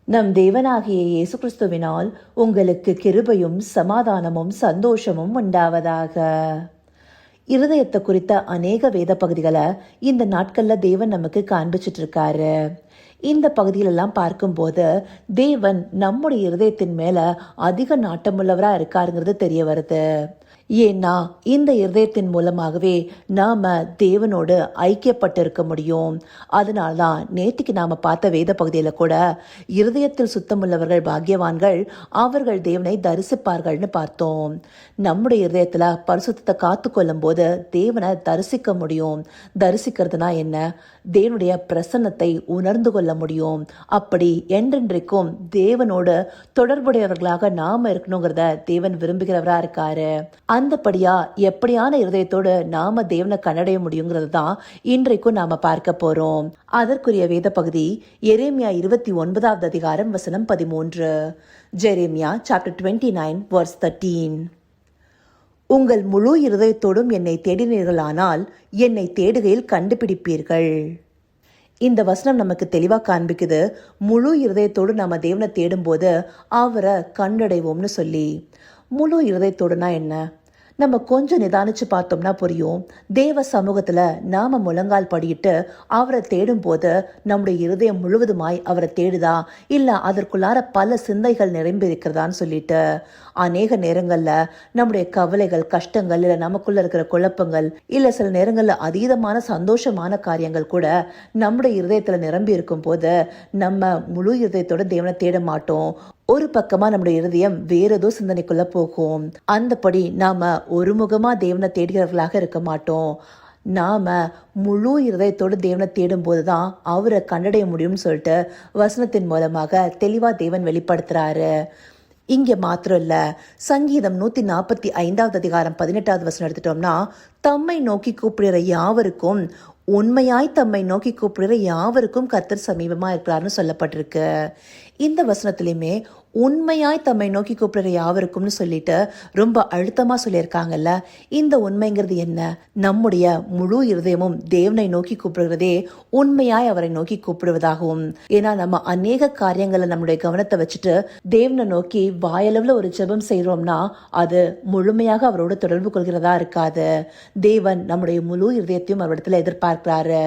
நம் தேவனாகிய இயேசு கிறிஸ்துவினால் உங்களுக்கு கிருபையும் சமாதானமும் சந்தோஷமும் உண்டாவதாக. இருதயத்தை குறித்த அநேக வேத பகுதிகளை இந்த நாட்கள்ல தேவன் நமக்கு காண்பிச்சிட்டு இருக்காரு. இந்த பகுதியிலெல்லாம் பார்க்கும்போது தேவன் நம்முடைய இருதயத்தின் மேல அதிக நாட்டமுள்ளவரா இருக்காருங்கிறது தெரிய வருது. ஏன்னா இந்த இருதயத்தின் மூலமாகவே நாம தேவனோடு ஐக்கியப்பட்டு இருக்க முடியும். அதனால்தான் நேற்றுக்கு நாம பார்த்த வேத பகுதியில கூட இருதயத்தில் சுத்தமுள்ளவர்கள் பாக்கியவான்கள், அவர்கள் தேவனை தரிசிப்பார்கள்னு பார்த்தோம். நம்முடைய இருதயத்துல பரிசுத்தத்தை காத்து கொள்ளும் போது தேவனை தரிசிக்க முடியும். தரிசிக்கிறதுனா என்ன? தேவனுடைய பிரசன்னத்தை உணர்ந்து கொள்ள முடியும். அப்படி என்றென்றைக்கும் தேவனோடு தொடர்புடையவர்களாக நாம இருக்கணுங்கிறத தேவன் விரும்புகிறவரா இருக்காரு. அந்தபடியா எப்படியான இருதயத்தோடு நாம தேவனை கண்டடைய முடியுங்கிறது தான் இன்றைக்கும் நாம பார்க்க போறோம். அதற்குரிய வேத பகுதி எரேமியா 29வது அதிகாரம் வசனம் 13. Jeremiah chapter 29 verse 13. உங்கள் முழு இருதயத்தோடும் என்னை தேடினீர்களானால் என்னை தேடுகையில் கண்டுபிடிப்பீர்கள். இந்த வசனம் நமக்கு தெளிவாக காண்பிக்குது, முழு இருதயத்தோடு நம்ம தேவனை தேடும் போது அவரை கண்டடைவோம்னு சொல்லி. முழு இருதயத்தோடுனா என்ன? நம்ம கொஞ்சம் நிதானிச்சு பார்த்தோம்னா புரியும். தேவ சமூகத்துல நாம முழங்கால் படியிட்டு அவரை தேடும் போது நம்முடைய இருதயம் முழுவதுமாய் அவரை தேடுதா, இல்ல அதற்குள்ளார பல சிந்தைகள் நிரம்பி இருக்கிறதான்னு சொல்லிட்டு. அநேக நேரங்கள்ல நம்முடைய கவலைகள், கஷ்டங்கள், இல்ல நமக்குள்ள இருக்கிற குழப்பங்கள், இல்ல சில நேரங்கள்ல அதீதமான சந்தோஷமான காரியங்கள் கூட நம்முடைய இருதயத்துல நிரம்பி இருக்கும் போது நம்ம முழு இருதயத்தோட தேவனை தேட மாட்டோம். ஒரு பக்கமா நம்முடைய இருதயம் வேற ஏதோ சிந்தனைக்குள்ள போகும். அந்தபடி நாம ஒருமுகமா தேவனை தேடுகிறவர்களாக இருக்க மாட்டோம். நாம முழு இருதயத்தோடு தேவனை தேடும் போதுதான் அவரை கண்டடைய முடியும்னு சொல்லிட்டு வசனத்தின் மூலமாக தெளிவா தேவன் வெளிப்படுத்துறாரு. இங்க மாத்திரம் இல்ல, சங்கீதம் 145வது அதிகாரம் 18வது வசனம் எடுத்துட்டோம்னா, தம்மை நோக்கி கூப்பிடுற யாவருக்கும், உண்மையாய் தம்மை நோக்கி கூப்பிடுற யாவருக்கும் கர்த்தர் சமீபமா இருக்கிறார்னு சொல்லப்பட்டிருக்கு. இந்த வசனத்திலையுமே உண்மையாய் தம்மை நோக்கி கூப்பிடுற யாவருக்கும்னு சொல்லிட்டு ரொம்ப அழுத்தமா சொல்லியிருக்காங்கல்ல. இந்த உண்மைங்கிறது என்ன? நம்முடைய முழு இருதயமும் தேவனை நோக்கி கூப்பிடுறதே உண்மையாய் அவரை நோக்கி கூப்பிடுவதாகவும். ஏன்னா நம்ம அநேக காரியங்களை நம்முடைய கவனத்தை வச்சுட்டு தேவனை நோக்கி வாயளவுல ஒரு ஜெபம் செய்யறோம்னா அது முழுமையாக அவரோட தொடர்பு கொள்கிறதா இருக்காது. தேவன் நம்முடைய முழு இருதயத்தையும் அவரிடத்துல எதிர்பார்க்கிறாரு.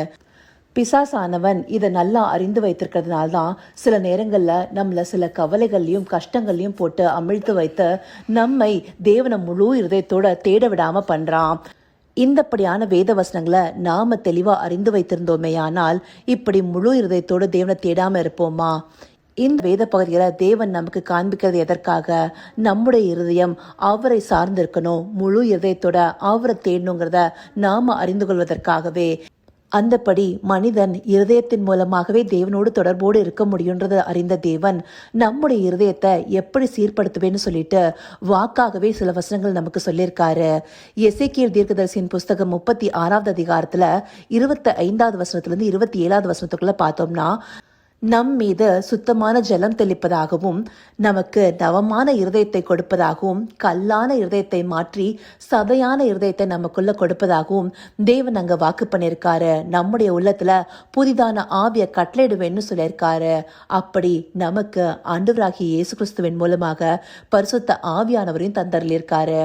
பிசாசானவன் இதை நல்லா அறிந்து வைத்திருக்கிறதுனால்தான் சில நேரங்கள்ல நம்மள சில கவலைகள்லையும் கஷ்டங்கள்லையும் போட்டு அமிழ்த்து வைத்து நம்மை தேவனை முழு இருதயத்தோட தேட விடாம பண்றான். இந்தப்படியான வேத வசனங்களை நாம தெளிவா அறிந்து வைத்திருந்தோமே ஆனால் இப்படி முழு இருதயத்தோட தேவனை தேடாம இருப்போமா? இந்த வேத பகுதிகளை தேவன் நமக்கு காண்பிக்கிறது எதற்காக? நம்முடைய இருதயம் அவரை சார்ந்திருக்கணும், முழு இருதயத்தோட அவரை தேடணுங்கிறத நாம அறிந்து கொள்வதற்காகவே. அந்தபடி மனிதன் இருதயத்தின் மூலமாகவே தேவனோடு தொடர்போடு இருக்க முடியுன்றதை அறிந்த தேவன் நம்முடைய இருதயத்தை எப்படி சீர்படுத்துவேன்னு சொல்லிட்டு வாக்காகவே சில வசனங்கள் நமக்கு சொல்லியிருக்காரு. எசேக்கியேல் தீர்க்கதரிசியின் புஸ்தகம் 36வது அதிகாரத்துல 25வது வசனத்திலிருந்து 27வது வசனத்துக்குள்ள பார்த்தோம்னா, நம் மீது சுத்தமான ஜலம் தெளிப்பதாகவும் நமக்கு நவமான இருதயத்தை கொடுப்பதாகவும் கல்லான இருதயத்தை மாற்றி சதையான இருதயத்தை நமக்குள்ள கொடுப்பதாகவும் தேவன் அங்க வாக்கு பண்ணியிருக்காரு. நம்முடைய உள்ளத்துல புதிதான ஆவிய கட்டளையிடுவேன்னு சொல்லியிருக்காரு. அப்படி நமக்கு ஆண்டவராகிய இயேசு கிறிஸ்துவின் மூலமாக பரிசுத்த ஆவியானவரையும் தந்தரலிருக்காரு.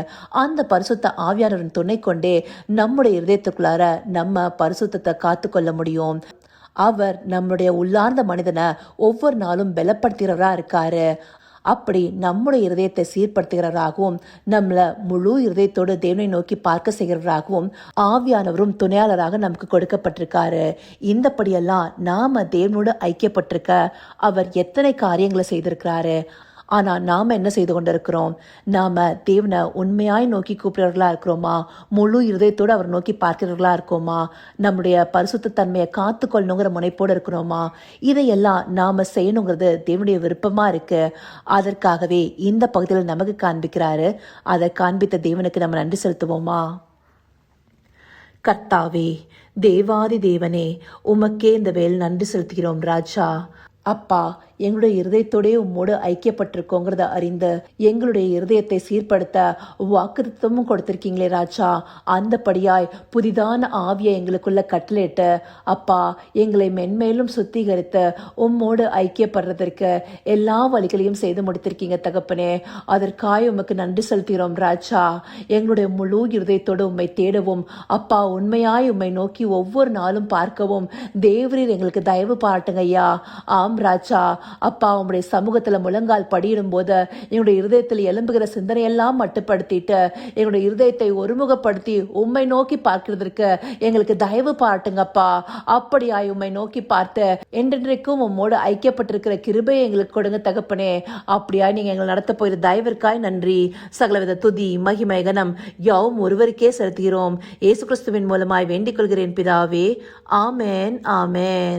அந்த பரிசுத்த ஆவியானவரின் துணை கொண்டே நம்முடைய இருதயத்துக்குள்ளார நம்ம பரிசுத்தத்தை காத்து கொள்ள முடியும். அவர் நம்முடைய உள்ளார்ந்த மனிதனை ஒவ்வொரு நாளும் பலப்படுத்துகிறவரா இருக்காரு. அப்படி நம்முடைய இருதயத்தை சீர்படுத்துகிறவராகவும் நம்மள முழு இருதயத்தோடு தேவனை நோக்கி பார்க்க செய்கிறவராகவும் ஆவியானவரும் துணையாளராக நமக்கு கொடுக்கப்பட்டிருக்காரு. இந்தபடியெல்லாம் நாம தேவனோடு ஐக்கியப்பட்டிருக்க அவர் எத்தனை காரியங்களை செய்திருக்கிறாரு. ஆனா நாம என்ன செய்து கொண்டிருக்கிறோம்? நாம தேவனை உண்மையாய் நோக்கி கூப்பிடுறவர்களா இருக்கிறோமா? முழு இருதயத்தோடு அவர் நோக்கி பார்க்கிறவர்களா இருக்கோமா? நம்முடைய பரிசுத்த தன்மையை காத்து கொள்ளணுங்கிற முனைப்போடு இருக்கிறோமா? இதையெல்லாம் நாம செய்யணுங்கிறது தேவனுடைய விருப்பமா இருக்கு. அதற்காகவே இந்த பகுதியில் நமக்கு காண்பிக்கிறாரு. அதை காண்பித்த தேவனுக்கு நம்ம நன்றி செலுத்துவோமா? கர்த்தாவே, தேவாதி தேவனே, உமக்கே இந்த வேல் நன்றி செலுத்துகிறோம் ராஜா. அப்பா, எங்களுடைய இருதயத்தோடே உம்மோடு ஐக்கியப்பட்டிருக்கோங்கிறத அறிந்து எங்களுடைய இருதயத்தை சீர்படுத்த வாக்குத்தமும் கொடுத்திருக்கீங்களே ராஜா. அந்தபடியாய் புதிதான ஆவியை எங்களுக்குள்ள கட்டளையிட்டு அப்பா எங்களை மென்மேலும் சுத்திகரித்து உம்மோடு ஐக்கியப்படுறதற்கு எல்லா வழிகளையும் செய்து முடித்திருக்கீங்க தகப்பனே. அதற்காக உமக்கு நன்றி செலுத்துகிறோம் ராஜா. எங்களுடைய முழு இருதயத்தோடு உம்மை தேடவும் அப்பா உண்மையாய் உம்மை நோக்கி ஒவ்வொரு நாளும் பார்க்கவும் தேவரீர் எங்களுக்கு தயவு பாட்டுங்க ஐயா. ஆம் ராஜா. அப்பா உம்முடைய சமூகத்துல முழங்கால் படியிடும் போது எங்களுடைய இருதயத்தில் எழும்புகிற சிந்தனையெல்லாம் மட்டுப்படுத்திட்டு எங்களுடைய இருதயத்தை ஒருமுகப்படுத்தி உம்மை நோக்கி பார்க்கிறதற்கு எங்களுக்கு தயவு பாட்டுங்கப்பா. அப்படியாய் உம்மை நோக்கி பார்த்து என்றென்றைக்கும் உம்மோடு ஐக்கியப்பட்டிருக்கிற கிருபையை எங்களுக்கு கொடுங்க தகப்பனே. அப்படியாய் நீங்க எங்களை நடத்த போகிற தயவிற்காய் நன்றி. சகலவித துதி மகிமை கனம் யாவும் ஒருவருக்கே செலுத்துகிறோம். இயேசு கிறிஸ்துவின் மூலமாய் வேண்டிக் கொள்கிறேன் பிதாவே. ஆமென் ஆமென்.